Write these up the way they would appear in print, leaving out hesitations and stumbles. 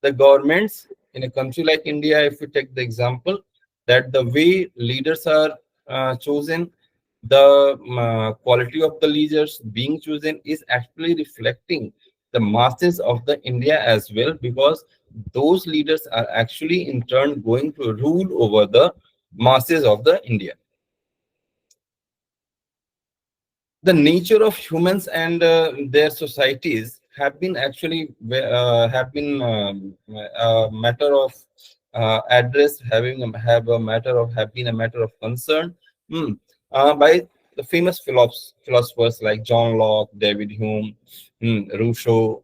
The governments in a country like India, if we take the example, that the way leaders are chosen, the quality of the leaders being chosen is actually reflecting the masses of the India as well, because those leaders are actually in turn going to rule over the masses of the India. The nature of humans and their societies have been actually have been a matter of address, have a matter of have been a matter of concern hmm, by the famous philosophers like John Locke, David Hume, Rousseau,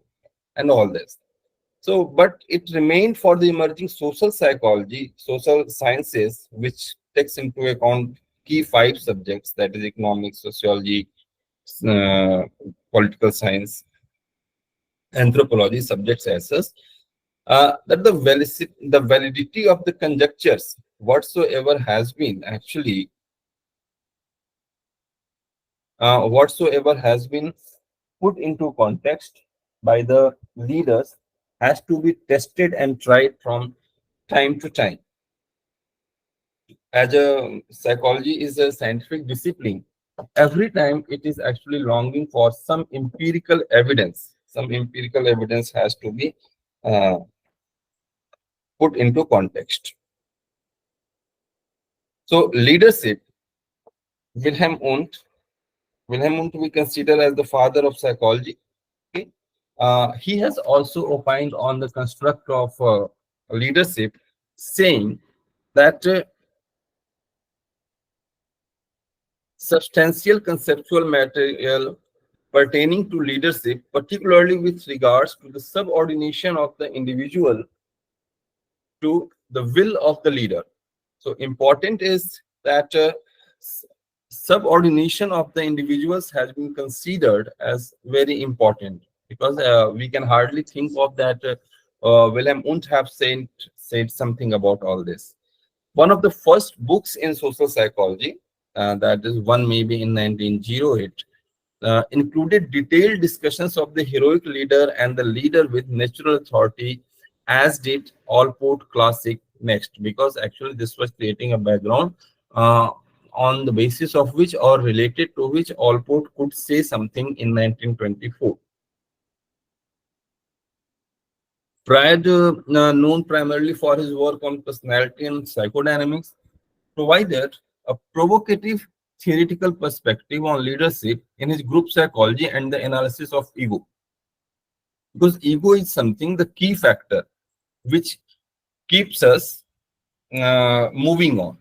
and all this. So, but it remained for the emerging social psychology, social sciences, which takes into account key five subjects, that is economics, sociology, uh, political science, anthropology subjects as such, that the validity of the conjectures whatsoever has been actually whatsoever has been put into context by the leaders has to be tested and tried from time to time. As a psychology is a scientific discipline, every time it is actually longing for some empirical evidence. Some empirical evidence has to be uh, put into context. So leadership, Wilhelm Wundt, Wilhelm Wundt we consider as the father of psychology. Okay? He has also opined on the construct of leadership, saying that substantial conceptual material pertaining to leadership, particularly with regards to the subordination of the individual to the will of the leader. So important is that subordination of the individuals has been considered as very important, because we can hardly think of that Wilhelm Wundt have said something about all this. One of the first books in social psychology, that is one maybe in 1908, included detailed discussions of the heroic leader and the leader with natural authority, as did Allport Classic next, because actually this was creating a background uh, on the basis of which or related to which Allport could say something in 1924. Fried, known primarily for his work on personality and psychodynamics, provided a provocative theoretical perspective on leadership in his group psychology and the analysis of ego. Because ego is something, the key factor, which keeps us moving on.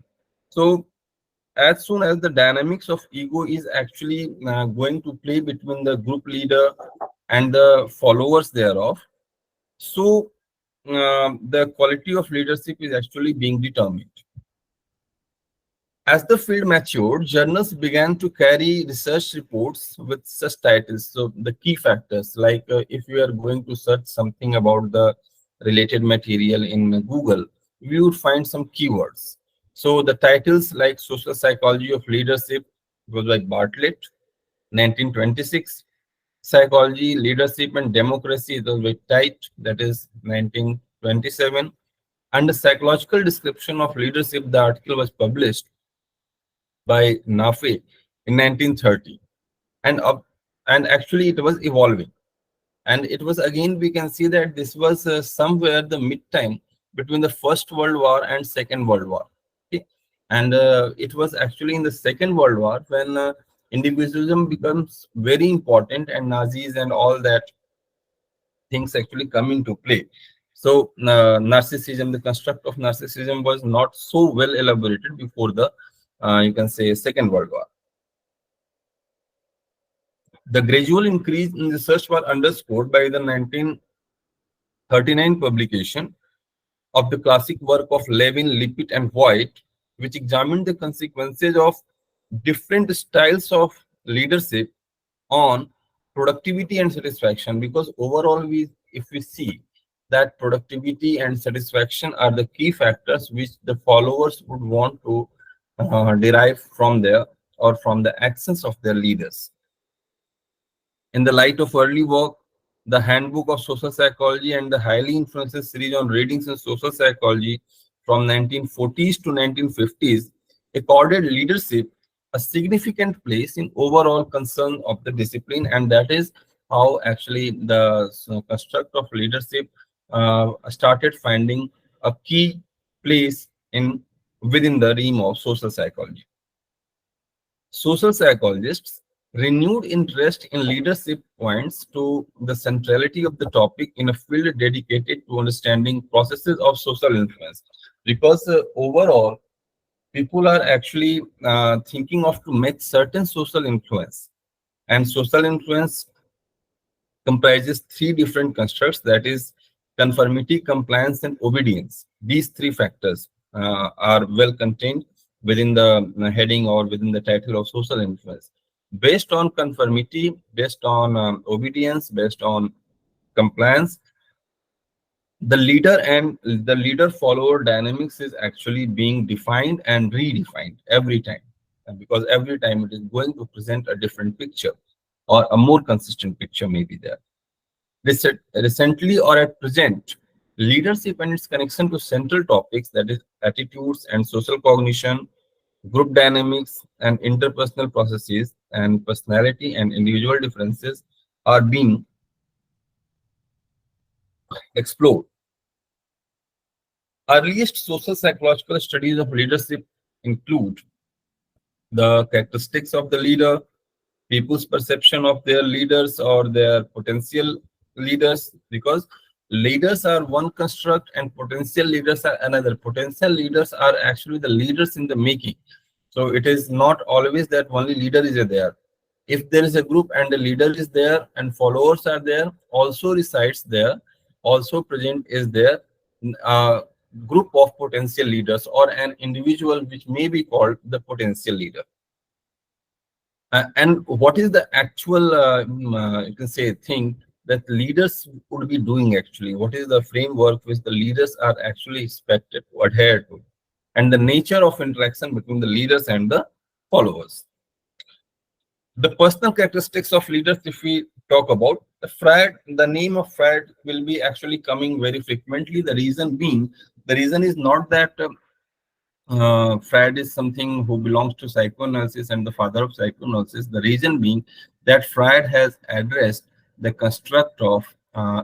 So, as soon as the dynamics of ego is actually going to play between the group leader and the followers thereof, so the quality of leadership is actually being determined. As the field matured, journals began to carry research reports with such titles. So the key factors, like if we are going to search something about the related material in Google, we would find some keywords. So the titles like Social Psychology of Leadership was like Bartlett, 1926. Psychology, Leadership and Democracy, it was by Tite, that is 1927. And the Psychological Description of Leadership, the article was published by Nafe in 1930, and and actually it was evolving, and it was again we can see that this was somewhere the mid time between the First World War and Second World War. Okay? And it was actually in the Second World War when individualism becomes very important and Nazis and all that things actually come into play. So narcissism, the construct of narcissism was not so well elaborated before the you can say Second World War. The gradual increase in research was underscored by the 1939 publication of the classic work of Levin, Lippitt, and Voigt, which examined the consequences of different styles of leadership on productivity and satisfaction. Because overall, if we see that productivity and satisfaction are the key factors which the followers would want to derive from their or from the actions of their leaders. In the light of early work the Handbook of Social Psychology, and the highly influential series on readings in social psychology from 1940s to 1950s accorded leadership a significant place in overall concern of the discipline, and that is how actually the construct of leadership started finding a key place in within the realm of social psychology. Social psychologists renewed interest in leadership points to the centrality of the topic in a field dedicated to understanding processes of social influence, because overall people are actually thinking of to make certain social influence, and social influence comprises three different constructs, that is conformity, compliance, and obedience. These three factors are well contained within the heading or within the title of social influence. Based on conformity, based on obedience, based on compliance, the leader follower dynamics is actually being defined and redefined every time. And because every time it is going to present a different picture, or a more consistent picture may be there. Recently or at present, leadership and its connection to central topics, that is attitudes and social cognition, group dynamics and interpersonal processes, and personality and individual differences are being explored. Earliest social psychological studies of leadership include the characteristics of the leader, people's perception of their leaders or their potential leaders, because leaders are one construct and potential leaders are another. Potential leaders are actually the leaders in the making. So it is not always that only leader is there. If there is a group and the leader is there and followers are there, also resides there, also present is there a group of potential leaders or an individual which may be called the potential leader. And what is the actual, you can say, thing that leaders would be doing actually? What is the framework which the leaders are actually expected to adhere to? And the nature of interaction between the leaders and the followers. The personal characteristics of leaders, if we talk about the name of Freud will be actually coming very frequently. The reason is not that Freud is something who belongs to psychoanalysis and the father of psychoanalysis. The reason being that Freud has addressed the construct of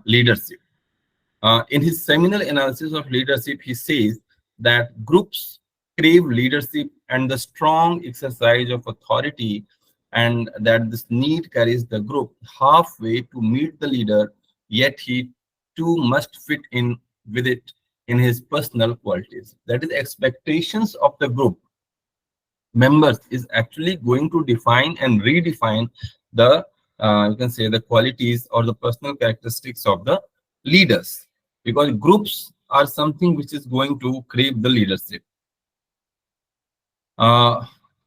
leadership. In his seminal analysis of leadership, he says that groups crave leadership and the strong exercise of authority, and that this need carries the group halfway to meet the leader, yet he too must fit in with it in his personal qualities. That is, expectations of the group members is actually going to define and redefine the you can say the qualities or the personal characteristics of the leaders, because groups are something which is going to crave the leadership.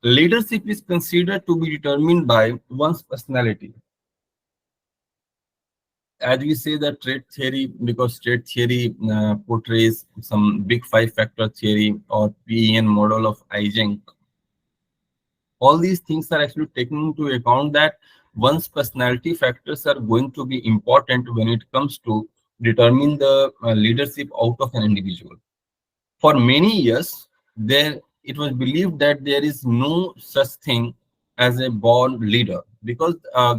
Leadership is considered to be determined by one's personality. As we say that trait theory, because trait theory portrays some big five factor theory or PEN model of Eysenck. All these things are actually taken into account that one's personality factors are going to be important when it comes to determine the leadership out of an individual. For many years, it was believed that there is no such thing as a born leader, because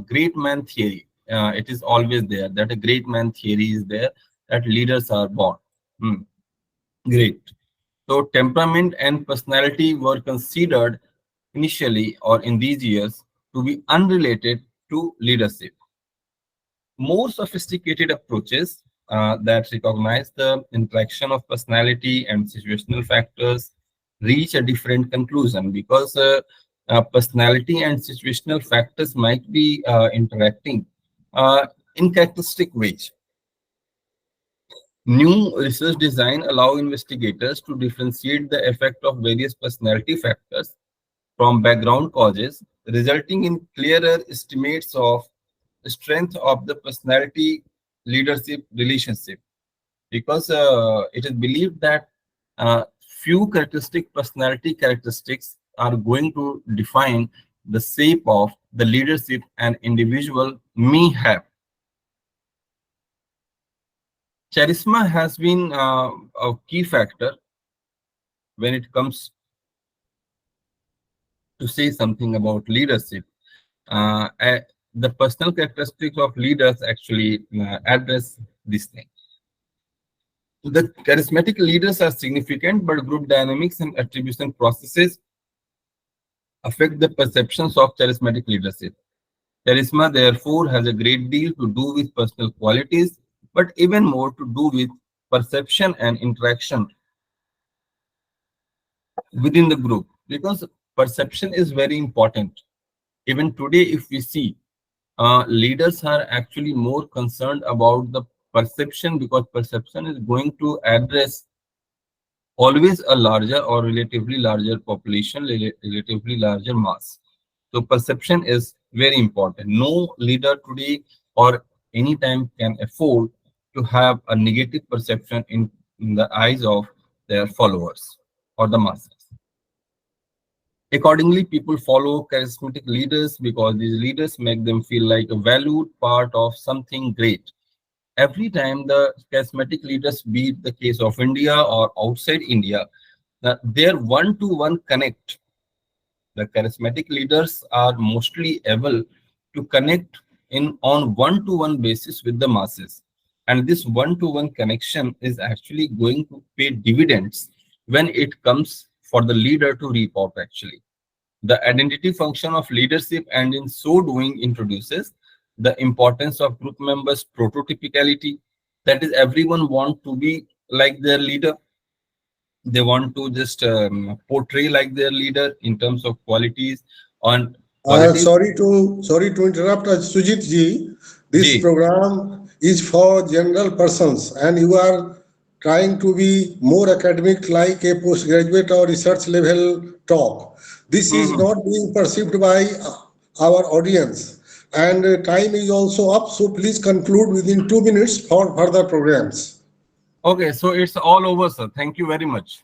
great man theory, it is always there that a great man theory is there, that leaders are born. Great. So temperament and personality were considered initially or in these years to be unrelated to leadership. More sophisticated approaches that recognize the interaction of personality and situational factors reach a different conclusion, because personality and situational factors might be interacting in characteristic ways. New research design allow investigators to differentiate the effect of various personality factors from background causes, resulting in clearer estimates of the strength of the personality leadership relationship. Because it is believed that few personality characteristics are going to define the shape of the leadership an individual may have. Charisma has been a key factor when it comes to say something about leadership. The personal characteristics of leaders actually address this thing. The charismatic leaders are significant, but group dynamics and attribution processes affect the perceptions of charismatic leadership. Charisma, therefore, has a great deal to do with personal qualities, but even more to do with perception and interaction within the group, because perception is very important. Even today, if we see, leaders are actually more concerned about the perception, because perception is going to address always a larger or relatively larger population, relatively larger mass. So perception is very important. No leader today or anytime can afford to have a negative perception in the eyes of their followers or the masses. Accordingly, people follow charismatic leaders because these leaders make them feel like a valued part of something great. Every time the charismatic leaders, be it the case of India or outside India, their one-to-one connect. The charismatic leaders are mostly able to connect in on one-to-one basis with the masses. And this one-to-one connection is actually going to pay dividends when it comes for the leader to reap out actually. The identity function of leadership, and in so doing introduces the importance of group members' prototypicality. That is, everyone want to be like their leader. They want to just portray like their leader in terms of qualities on qualities. Sorry to interrupt, Sujit ji. This Ji. program is for general persons, and you are trying to be more academic, like a postgraduate or research level talk. This is Mhm. not being perceived by our audience, and time is also up. So please conclude within 2 minutes for further programs. Okay, so it's all over, sir. Thank you very much.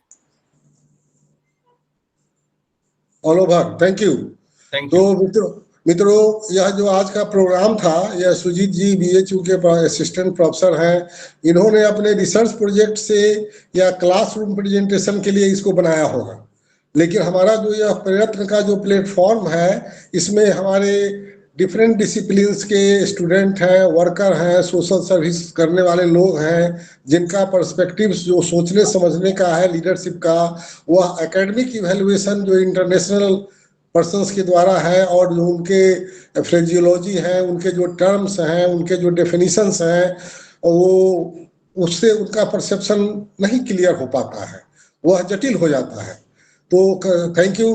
All over thank you. Thank तो you. मित्रों यह जो आज का programme था, यह सुजीत जी BHU के assistant professor हैं। इन्होंने अपने रिसर्च प्रोजेक्ट से या क्लासरूम प्रेजेंटेशन के लिए इसको बनाया होगा, लेकिन हमारा जो यह प्रयत्न का जो प्लेटफॉर्म है, इसमें हमारे डिफरेंट डिसिप्लिन्स के स्टूडेंट हैं, वर्कर हैं, सोशल सर्विस करने वाले लोग हैं, जिनका पर्सपेक्टिव जो सोचने समझने का है लीडरशिप का, वह एकेडमिक इवैल्यूएशन जो इंटरनेशनल पर्सन्स के द्वारा है, और जो उनके फ्रेजियोलॉजी है, उनके जो टर्म्स हैं, उनके जो डेफिनेशंस हैं, वो उससे उनका परसेप्शन नहीं क्लियर हो पाता है, वह जटिल हो जाता है। तो thank you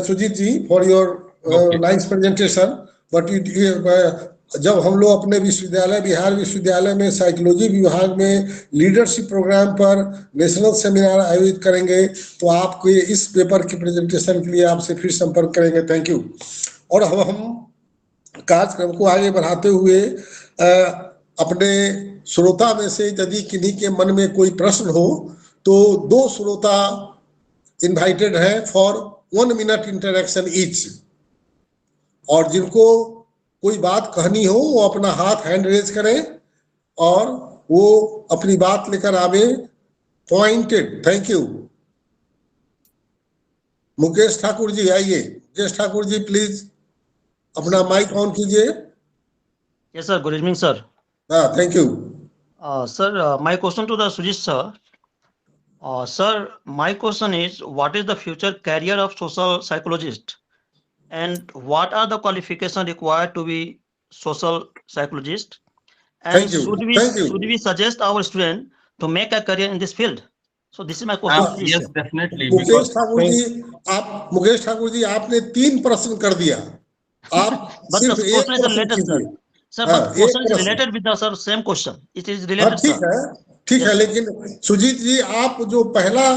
Sujeet ji for your Okay. Nice presentation. But जब हम लोग अपने विश्वविद्यालय, बिहार विश्वविद्यालय में साइकोलॉजी विभाग में लीडरशिप प्रोग्राम पर नेशनल सेमिनार आयोजित करेंगे, तो आपके इस पेपर की प्रेजेंटेशन के लिए आपसे फिर संपर्क करेंगे। Thank you. और अब हम कार्यक्रम को आगे बढ़ाते हुए अपने श्रोता में से यदि किन्हीं के मन में कोई प्रश्न हो, तो 2 श्रोता इनवाइटेड हैं फॉर 1 मिनट इंटरेक्शन ईच, और जिनको कोई बात कहनी हो वो अपना हाथ हैंड रेज करें और वो अपनी बात लेकर आवे pointed. Thank you. Mukesh Thakur ji आइए। मुकेश ठाकुर जी प्लीज अपना माइक ऑन कीजिए। Yes, sir. Good evening, sir. Thank you. Sir, my question to the Sujit sir. Sir, my question is, what is the future career of social psychologist, and what are the qualifications required to be social psychologist? And thank you. should we suggest our student to make a career in this field? So this is my question to you, Yes, sir. definitely. Mukesh Because Thakur ji, Mukesh Thakur ji आपने 3 प्रश्न कर दिया, आप But the सिर्फ एक question is प्रश्न related, sir. कीजिए। Sir, हाँ, but एक question is प्रश्न। related with the sir same question. It is हाँ related, ठीक sir. है, ठीक Yes, है, sir. लेकिन सुजीत जी आप जो पहला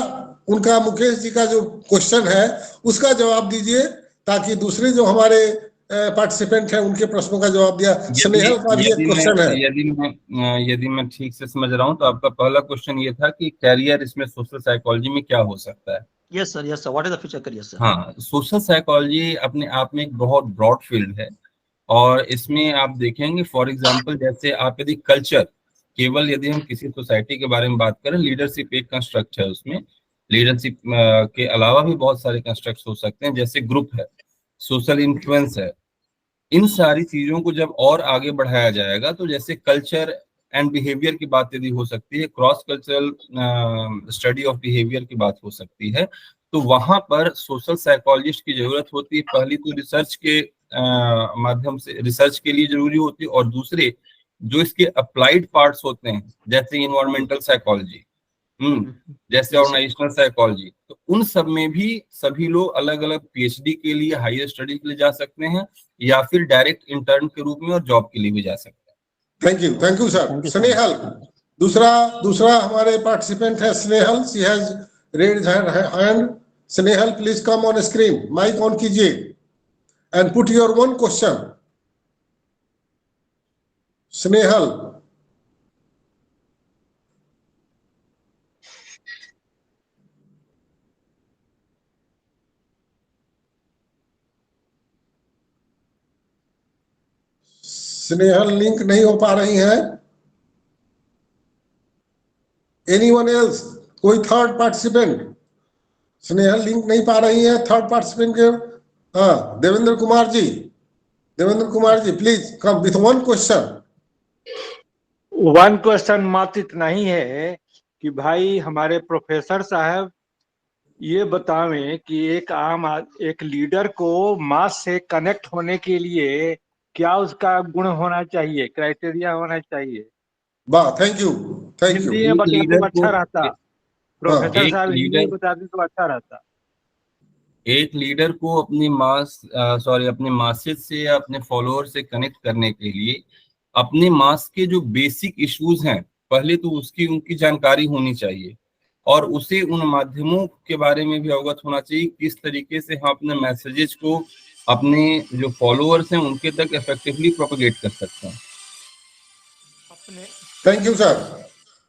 उनका मुकेश जी का जो क्वेश्चन है उसका जवाब दीजिए, ताकि दूसरे जो हमारे पार्टिसिपेंट हैं उनके प्रश्नों का जवाब दिया। यदि स्नेहल का भी एक यदि मैं क्वेश्चन है। यदि मैं ठीक से समझ रहा हूँ, तो आपका पहला क्वेश्चन ये था कि कैरियर इसमें सोशल साइकोलॉजी में क्या हो सकता है। Yes, sir. Yes, sir. What is the future career, sir? हाँ, सोशल साइकोलॉजी अपने आप में एक बहुत ब्रॉड फील्ड है, और इसमें आप देखेंगे फॉर एग्जांपल जैसे आप यदि कल्चर केवल यदि हम किसी सोसाइटी के बारे में बात करें, लीडरशिप एक कंस्ट्रक्ट है, उसमें लीडरशिप के अलावा भी बहुत सारे कंस्ट्रक्ट हो सकते हैं, जैसे ग्रुप है, सोशल इन्फ्लुएंस है। इन सारी चीजों को जब और आगे बढ़ाया जाएगा, तो जैसे कल्चर एंड बिहेवियर की बात यदि हो सकती है, cross cultural study of behaviour की बात हो सकती है, तो वहां पर सोशल साइकोलॉजिस्ट की जरूरत होती है। पहली तो रिसर्च के माध्यम से, रिसर्च के लिए जरूरी होती है, और दूसरे जो इसके अप्लाइड पार्ट्स होते हैं, जैसे इन्वायरमेंटल साइकोलॉजी, जैसे ऑर्गेनाइजेशनल साइकोलॉजी, तो उन सब में भी सभी लोग अलग अलग पीएचडी के लिए, हायर स्टडी के लिए जा सकते हैं, या फिर डायरेक्ट इंटर्न के रूप में और जॉब के लिए भी जा सकते हैं। Thank you sir. स्नेहल, दूसरा दूसरा हमारे पार्टिसिपेंट है Snehal, she has raised her hand. Snehal, please come on screen, mike on कीजिए and put your one question. Snehal, Snehal link नहीं हो पा रही है। एनीवन एल्स, कोई थर्ड पार्टिसिपेंट? स्नेहल लिंक नहीं पा रही है, थर्ड पार्टिसिपेंट के। हाँ, Devendra Kumar ji, Devendra Kumar ji please come with one question. One question मात्र इतना ही है कि भाई हमारे प्रोफेसर साहब ये बतावें कि एक लीडर को मास से कनेक्ट होने के लिए क्या उसका गुण होना चाहिए, क्राइटेरिया होना चाहिए। वाह, thank you, thank you. Hindi में बताते तो अच्छा रहता, प्रोफेसर एक साहब हिंदी में लीडर बताते तो अच्छा रहता। एक लीडर को अपनी अपने मासेज से या अपने फॉलोअर से कनेक्ट करने के लिए अपने मास के जो बेसिक इश्यूज हैं, पहले तो उसकी उनकी जानकारी होनी चाहिए, और उसे उन माध्यमों के बारे में भी अवगत होना चाहिए, किस तरीके से हम अपने मैसेजेस को अपने जो फॉलोअर्स हैं उनके तक इफेक्टिवली प्रोपेगेट कर सकते हैं। अपने thank you sir,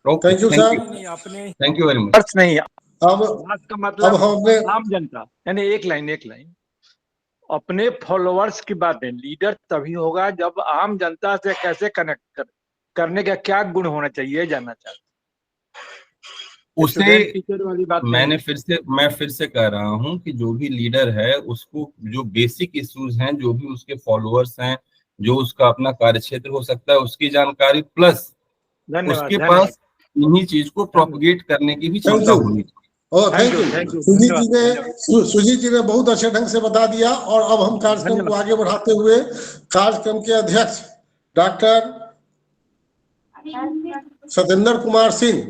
okay, thank you thank sir. You, thank you very much. अर्थ नहीं, अब मास का अब मतलब हमने आम जनता, यानी एक लाइन अपने फॉलोअर्स की बात है। लीडर तभी होगा जब आम जनता से कैसे कनेक्ट करने का क्या गुण होना चाहिए, जानना चाहते। उसे स्टूडेंट टीचर वाली बात नहीं है। मैं फिर से कह रहा हूं कि जो भी लीडर है, उसको जो बेसिक इश्यूज हैं, जो भी उसके फॉलोअर्स हैं, जो उसका अपना कार्यक्षेत्र हो सकता है, उसकी जानकारी प्लस धन्यवाद उसके धन्यवाद पास इन्हीं चीज को प्रोपगेट करने की भी थैंक क्षमता यू, होनी चाहिए। Thank you. सुजीत धन्यवाद जी ने सुजीत जी ने बहुत अच्छे ढंग से बता दिया। और अब हम कार्यक्रम को धन्यवाद। आगे बढ़ाते हुए कार्यक्रम के अध्यक्ष डॉक्टर सत्येंद्र कुमार सिंह,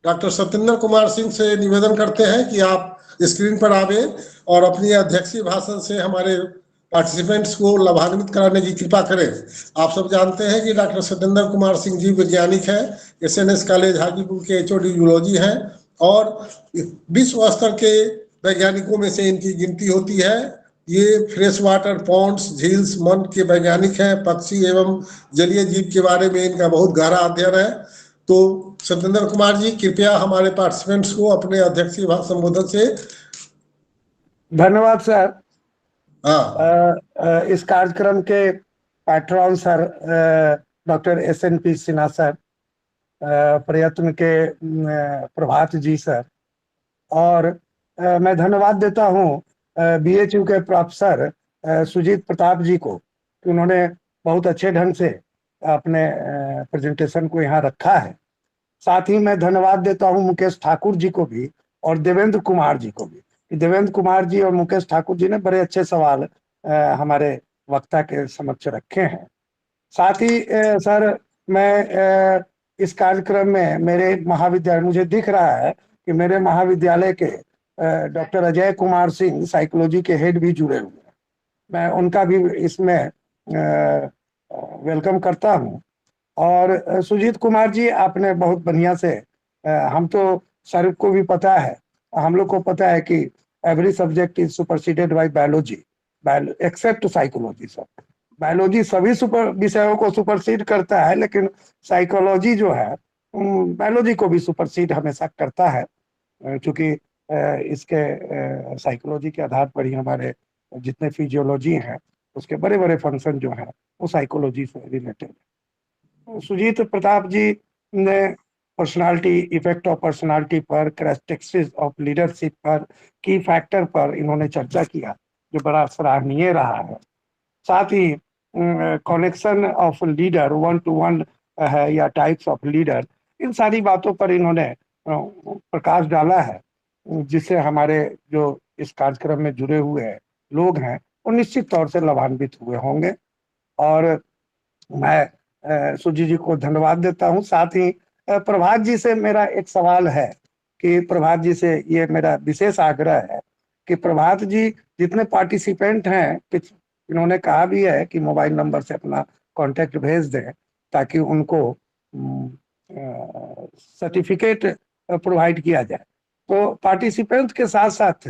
डॉक्टर सत्येंद्र कुमार सिंह से निवेदन करते हैं कि आप स्क्रीन पर आवे और अपनी अध्यक्षीय भाषण से हमारे पार्टिसिपेंट्स को लाभान्वित कराने की कृपा करें। आप सब जानते हैं कि डॉक्टर सत्येंद्र कुमार सिंह जी वैज्ञानिक हैं, एसएनएस कॉलेज हाजीपुर के एचओडी जूलॉजी हैं, और विश्व स्तर के वैज्ञानिकों में से इनकी गिनती होती है। ये फ्रेश वाटर पॉन्ड्स, झील्स, मन के वैज्ञानिक हैं। पक्षी एवं जलीय जीव के बारे में इनका बहुत गहरा अध्ययन है। तो सत्येंद्र कुमार जी, कृपया हमारे पार्टिसिपेंट्स को अपने अध्यक्षीय संबोधन से। धन्यवाद सर। हाँ, इस कार्यक्रम के patron sir doctor SNP Sinha sir, प्रयत्न के प्रभात जी सर, और मैं धन्यवाद देता हूँ BHU के प्रोफेसर सुजीत प्रताप जी को कि उन्होंने बहुत अच्छे ढंग से अपने प्रेजेंटेशन को यहाँ रखा है। साथ ही मैं धन्यवाद देता हूँ मुकेश ठाकुर जी को भी और देवेंद्र कुमार जी को भी। देवेंद्र कुमार जी और मुकेश ठाकुर जी ने बड़े अच्छे सवाल हमारे वक्ता के समक्ष रखे हैं। साथ ही सर, मैं इस कार्यक्रम में मेरे महाविद्यालय, मुझे दिख रहा है कि मेरे महाविद्यालय के डॉक्टर अजय कुमार सिंह साइकोलॉजी के हेड भी जुड़े हुए हैं। मैं उनका भी इसमें वेलकम करता हूँ। और सुजीत कुमार जी, आपने बहुत बढ़िया से, हम तो सर को भी पता है, हम लोग को पता है कि every subject is superseded by biology except psychology. Sir, biology सभी विषयों को सुपरसीड करता है, लेकिन साइकोलॉजी जो है बायोलॉजी को भी सुपरसीड हमेशा करता है, क्योंकि इसके साइकोलॉजी के आधार पर ही हमारे जितने फिजियोलॉजी हैं उसके बड़े बड़े फंक्शन जो हैं वो साइकोलॉजी से रिलेटेड है। सुजीत प्रताप जी ने पर्सनालिटी, इफेक्ट ऑफ पर्सनालिटी पर, कैरेक्टरिस्टिक्स ऑफ लीडरशिप पर, की फैक्टर पर इन्होंने चर्चा किया, जो बड़ा सराहनीय रहा है। साथ ही connection of leader, one to one है या टाइप्स ऑफ लीडर, इन सारी बातों पर इन्होंने प्रकाश डाला है, जिससे हमारे जो इस कार्यक्रम में जुड़े हुए लोग हैं वो निश्चित तौर से लाभान्वित हुए होंगे। और मैं सुजीत जी को धन्यवाद देता हूं। साथ ही प्रभात जी से मेरा एक सवाल है कि प्रभात जी से ये मेरा विशेष आग्रह है कि प्रभात जी जितने पार्टिसिपेंट हैं, इन्होंने कहा भी है कि मोबाइल नंबर से अपना कांटेक्ट भेज दें ताकि उनको सर्टिफिकेट प्रोवाइड किया जाए। तो पार्टिसिपेंट के साथ साथ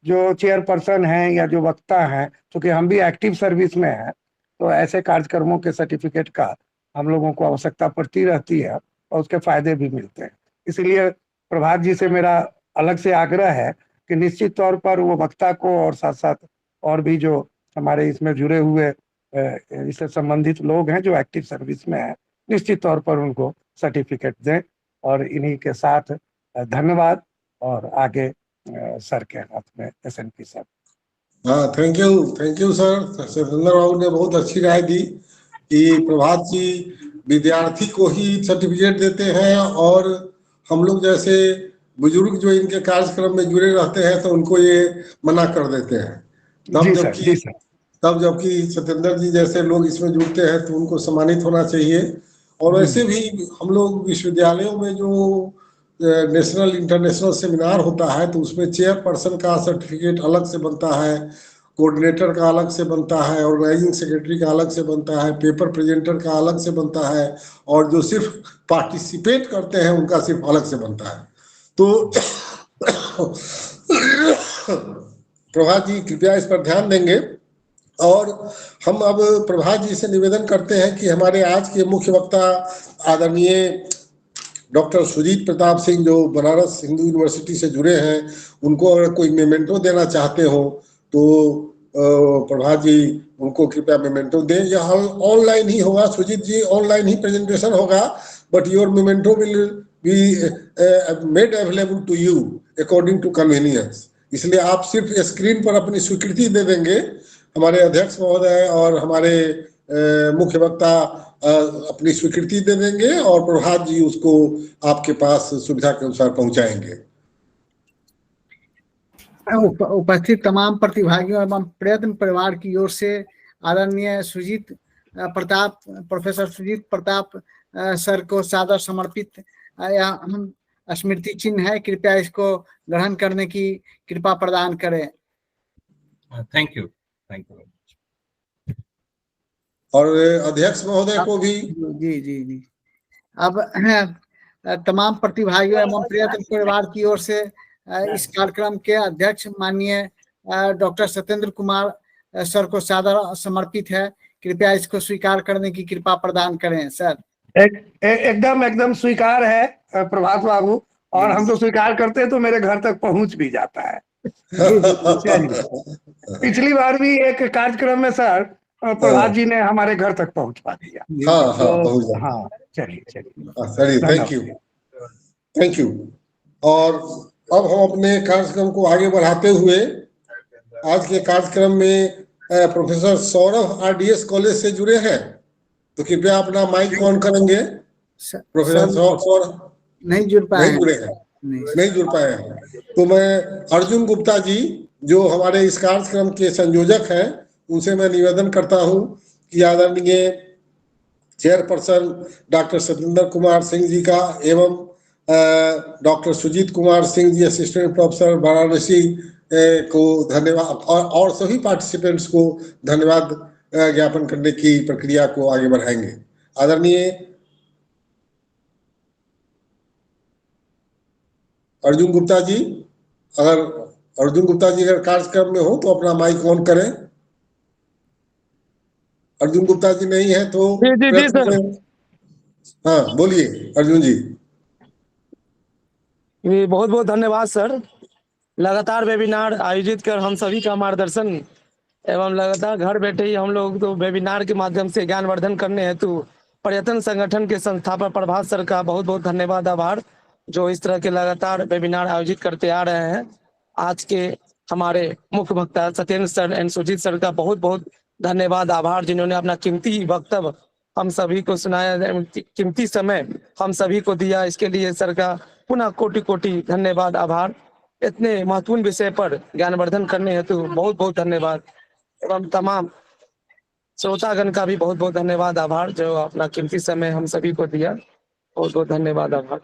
जो चेयरपर्सन हैं या जो वक्ता हैं, क्योंकि हम भी एक्टिव सर्विस में हैं, तो ऐसे कार्यक्रमों के सर्टिफिकेट का हम लोगों को आवश्यकता पड़ती रहती है और उसके फायदे भी मिलते हैं। इसलिए प्रभात जी से मेरा अलग से आग्रह है कि निश्चित तौर पर वो वक्ता को और साथ साथ और भी जो हमारे इसमें जुड़े हुए इससे संबंधित लोग हैं जो एक्टिव सर्विस में हैं, निश्चित तौर पर उनको सर्टिफिकेट दें। और इन्हीं के साथ धन्यवाद, और आगे सर के हाथ में SNP सर। हाँ, थैंक यू सर। सतेंद्र बाबू ने बहुत अच्छी राय दी कि प्रभात जी विद्यार्थी को ही सर्टिफिकेट देते हैं और हम लोग जैसे बुजुर्ग जो इनके कार्यक्रम में जुड़े रहते हैं तो उनको ये मना कर देते हैं। तब जबकि सतेंद्र जी जैसे लोग इसमें जुड़ते हैं तो उनको सम्मानित होना चाहिए। और वैसे भी हम लोग विश्वविद्यालयों में जो नेशनल इंटरनेशनल सेमिनार होता है तो उसमें चेयरपर्सन का सर्टिफिकेट अलग से बनता है, कोऑर्डिनेटर का अलग से बनता है, ऑर्गेनाइजिंग सेक्रेटरी का अलग से बनता है, पेपर प्रेजेंटर का अलग से बनता है, और जो सिर्फ पार्टिसिपेट करते हैं उनका सिर्फ अलग से बनता है। तो प्रभात जी कृपया इस पर ध्यान देंगे। और हम अब प्रभात जी से निवेदन करते हैं कि हमारे आज के मुख्य वक्ता आदरणीय डॉक्टर सुजीत प्रताप सिंह जो बनारस हिंदू यूनिवर्सिटी से जुड़े हैं, उनको अगर कोई मेमेंटो देना चाहते हो तो प्रभात जी उनको कृपया मेमेंटो दें। यह ऑनलाइन ही होगा सुजीत जी, ऑनलाइन ही प्रेजेंटेशन होगा, but your memento will be made available to you according to convenience. इसलिए आप सिर्फ स्क्रीन पर अपनी स्वीकृति दे देंगे, हमारे अध्यक्ष महोदय और हमारे मुख्य वक्ता अपनी स्वीकृति दे देंगे और प्रभात जी उसको आपके पास सुविधा के अनुसार पहुंचाएंगे। उपस्थित तमाम प्रतिभागियों एवं प्रयत्न परिवार की ओर से आदरणीय सुजीत प्रताप, प्रोफेसर सुजीत प्रताप सर को सादर समर्पित हम स्मृति चिन्ह है, कृपया इसको ग्रहण करने की कृपा प्रदान करें। Thank you. और अध्यक्ष महोदय को भी जी। अब तमाम प्रतिभागियों एवं प्रयत्न परिवार की ओर से इस कार्यक्रम के अध्यक्ष माननीय डॉक्टर सत्येंद्र कुमार सर को सादर समर्पित है, कृपया इसको स्वीकार करने की कृपा प्रदान करें सर। एकदम स्वीकार है प्रभात बाबू, और हम तो स्वीकार करते हैं तो मेरे घर तक पहुंच भी जाता है। पिछली बार भी एक कार्यक्रम में सर प्रभात जी ने हमारे घर तक पहुंचा दिया। हाँ, चलिए थैंक यू। और अब हम अपने कार्यक्रम को आगे बढ़ाते हुए आज के कार्यक्रम में प्रोफेसर सौरभ RDS कॉलेज से जुड़े हैं, तो कृपया अपना माइक ऑन करेंगे। प्रोफेसर सौरभ नहीं जुड़ पाए हैं। तो मैं अर्जुन गुप्ता जी जो हमारे इस कार्यक्रम के संयोजक हैं उनसे मैं निवेदन करता हूं कि आदरणीय चेयरपर्सन डॉक्टर सतेंद्र कुमार सिंह जी का एवं doctor Sujit Kumar Singh ji assistant professor Varanasi को धन्यवाद और सभी पार्टिसिपेंट्स को धन्यवाद ज्ञापन करने की प्रक्रिया को आगे बढ़ाएंगे। आदरणीय अर्जुन गुप्ता जी, अगर कार्यक्रम में हो तो अपना माइक ऑन करें। अर्जुन गुप्ता जी नहीं है तो जी सर। हाँ बोलिए अर्जुन जी। बहुत बहुत धन्यवाद सर। लगातार वेबिनार आयोजित कर हम सभी का मार्गदर्शन एवं लगातार घर बैठे ही हम लोग तो वेबिनार के माध्यम से ज्ञानवर्धन करने हेतु पर्यटन संगठन के संस्थापक प्रभात सर का बहुत बहुत धन्यवाद आभार, जो इस तरह के लगातार वेबिनार आयोजित करते आ रहे हैं। आज के हमारे मुख्य वक्ता Satyendra sir and Sujeet sir का बहुत बहुत धन्यवाद आभार, जिन्होंने अपना कीमती वक्तव्य हम सभी को सुनाया, कीमती समय हम सभी को दिया। इसके लिए सर का पुनः कोटि कोटि धन्यवाद आभार। इतने महत्वपूर्ण विषय पर ज्ञानवर्धन करने हेतु बहुत बहुत धन्यवाद, एवं तमाम श्रोतागण का भी बहुत बहुत धन्यवाद आभार, जो अपना कीमती समय हम सभी को दिया। बहुत बहुत धन्यवाद आभार।